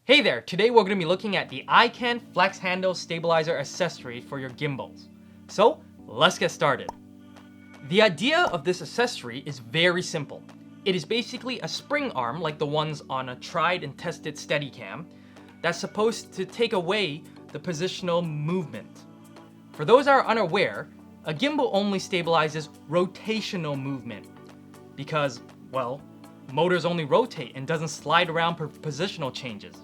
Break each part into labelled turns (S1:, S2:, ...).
S1: Hey there, today we're going to be looking at the Ikan Flex Handle Stabilizer accessory for your gimbals. So, let's get started. The idea of this accessory is very simple. It is basically a spring arm like the ones on a tried and tested Steadicam that's supposed to take away the positional movement. For those that are unaware, a gimbal only stabilizes rotational movement because, well, motors only rotate and doesn't slide around for positional changes.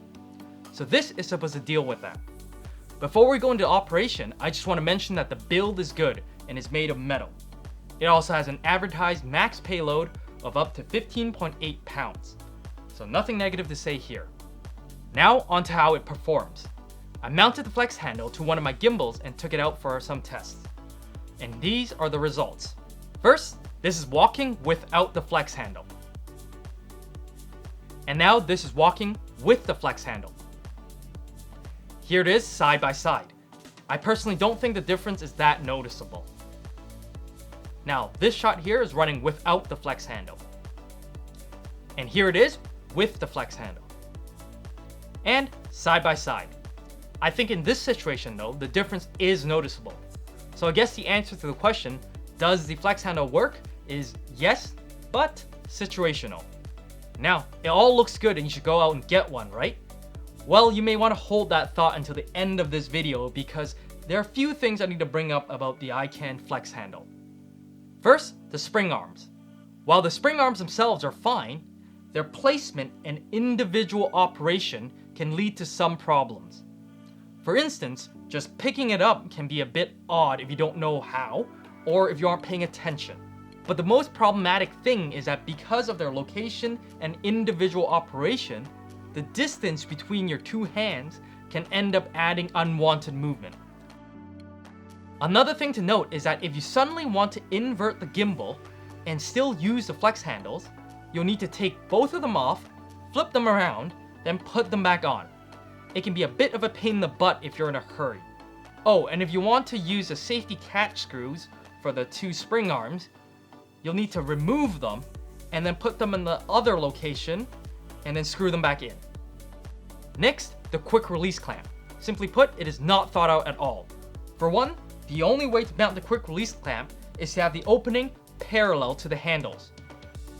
S1: So this is supposed to deal with that. Before we go into operation, I just want to mention that the build is good and is made of metal. It also has an advertised max payload of up to 15.8 pounds. So nothing negative to say here. Now onto how it performs. I mounted the flex handle to one of my gimbals and took it out for some tests. And these are the results. First, this is walking without the flex handle. And now this is walking with the flex handle. Here it is side by side. I personally don't think the difference is that noticeable. Now, this shot here is running without the flex handle. And here it is with the flex handle. And side by side. I think in this situation though, the difference is noticeable. So I guess the answer to the question, does the flex handle work, is yes, but situational. Now, it all looks good and you should go out and get one, right? Well, you may want to hold that thought until the end of this video because there are a few things I need to bring up about the Ikan Flex Handle. First, the spring arms. While the spring arms themselves are fine, their placement and individual operation can lead to some problems. For instance, just picking it up can be a bit odd if you don't know how, or if you aren't paying attention. But the most problematic thing is that because of their location and individual operation, the distance between your two hands can end up adding unwanted movement. Another thing to note is that if you suddenly want to invert the gimbal and still use the flex handles, you'll need to take both of them off, flip them around, then put them back on. It can be a bit of a pain in the butt if you're in a hurry. Oh, and if you want to use the safety catch screws for the two spring arms, you'll need to remove them and then put them in the other location and then screw them back in. Next, the quick release clamp. Simply put, it is not thought out at all. For one, the only way to mount the quick release clamp is to have the opening parallel to the handles.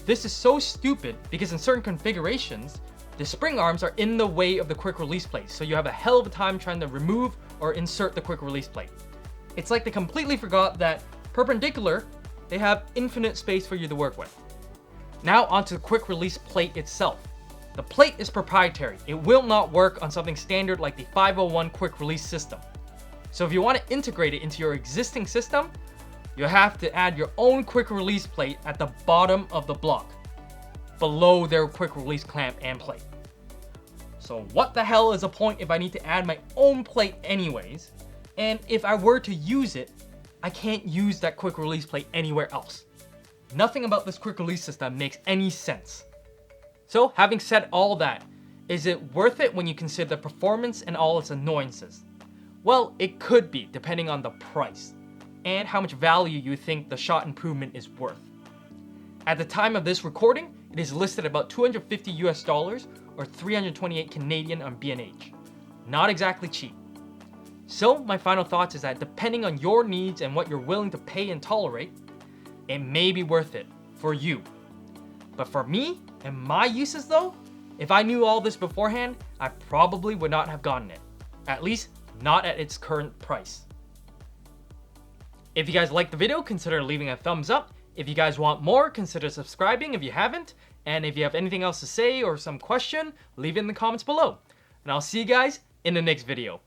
S1: This is so stupid because in certain configurations, the spring arms are in the way of the quick release plate, so you have a hell of a time trying to remove or insert the quick release plate. It's like they completely forgot that perpendicular, they have infinite space for you to work with. Now onto the quick release plate itself. The plate is proprietary. It will not work on something standard like the 501 quick release system. So if you want to integrate it into your existing system, you'll have to add your own quick release plate at the bottom of the block, below their quick release clamp and plate. So what the hell is the point if I need to add my own plate anyways? And if I were to use it, I can't use that quick release plate anywhere else. Nothing about this quick release system makes any sense. So having said all that, is it worth it when you consider the performance and all its annoyances? Well, it could be depending on the price and how much value you think the shot improvement is worth. At the time of this recording, it is listed at about $250 US or 328 Canadian on B&H. Not exactly cheap. So my final thoughts is that depending on your needs and what you're willing to pay and tolerate, it may be worth it for you. But for me and my uses though, if I knew all this beforehand, I probably would not have gotten it. At least not at its current price. If you guys liked the video, consider leaving a thumbs up. If you guys want more, consider subscribing if you haven't. And if you have anything else to say or some question, leave it in the comments below. And I'll see you guys in the next video.